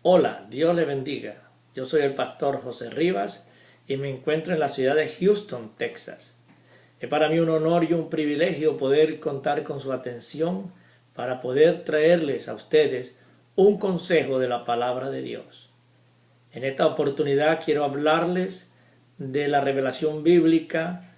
Hola, Dios le bendiga. Yo soy el pastor José Rivas y me encuentro en la ciudad de Houston, Texas. Es para mí un honor y un privilegio poder contar con su atención para poder traerles a ustedes un consejo de la palabra de Dios. En esta oportunidad quiero hablarles de la revelación bíblica,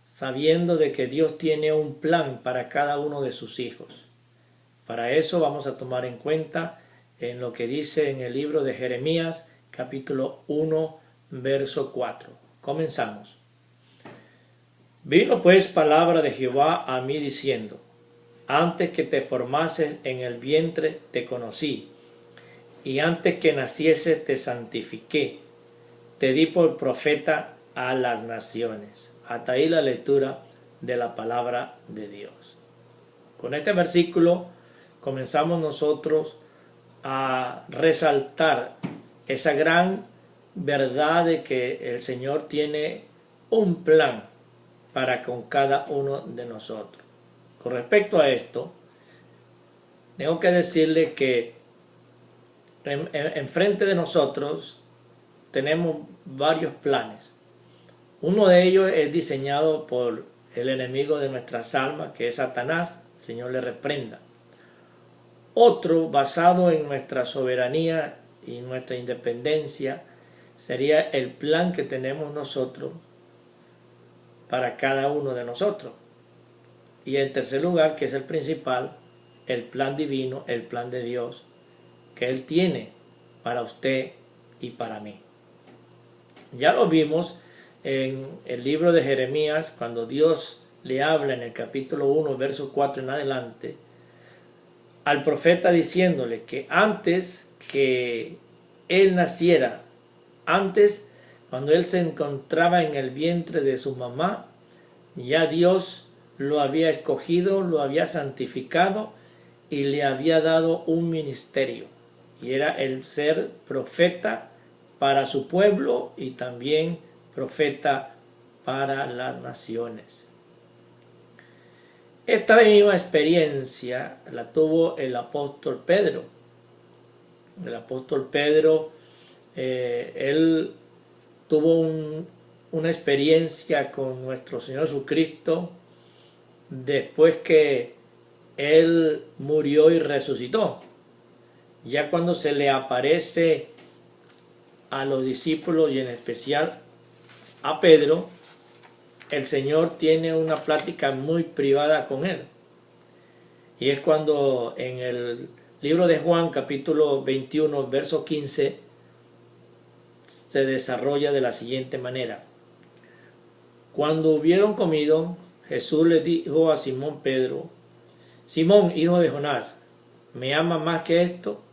sabiendo de que Dios tiene un plan para cada uno de sus hijos. Para eso vamos a tomar en cuenta en lo que dice en el libro de Jeremías, capítulo 1, verso 4. Comenzamos. Vino pues palabra de Jehová a mí diciendo: antes que te formases en el vientre te conocí, y antes que nacieses te santifiqué, te di por profeta a las naciones. Hasta ahí la lectura de la palabra de Dios. Con este versículo comenzamos nosotros a resaltar esa gran verdad de que el Señor tiene un plan para con cada uno de nosotros. Con respecto a esto, tengo que decirle que enfrente de nosotros tenemos varios planes. Uno de ellos es diseñado por el enemigo de nuestras almas, que es Satanás. El Señor le reprenda. Otro, basado en nuestra soberanía y nuestra independencia, sería el plan que tenemos nosotros para cada uno de nosotros. Y en tercer lugar, que es el principal, el plan divino, el plan de Dios, que Él tiene para usted y para mí. Ya lo vimos en el libro de Jeremías, cuando Dios le habla en el capítulo 1, verso 4 en adelante, al profeta diciéndole que antes que él naciera, antes cuando él se encontraba en el vientre de su mamá, ya Dios lo había escogido, lo había santificado y le había dado un ministerio. Y era el ser profeta para su pueblo y también profeta para las naciones. Esta misma experiencia la tuvo el apóstol Pedro. El apóstol Pedro, él tuvo una experiencia con nuestro Señor Jesucristo después que Él murió y resucitó. Ya cuando se le aparece a los discípulos y en especial a Pedro, el Señor tiene una plática muy privada con él. Y es cuando en el libro de Juan, capítulo 21, verso 15, se desarrolla de la siguiente manera. Cuando hubieron comido, Jesús le dijo a Simón Pedro: Simón, hijo de Jonás, ¿me amas más que esto?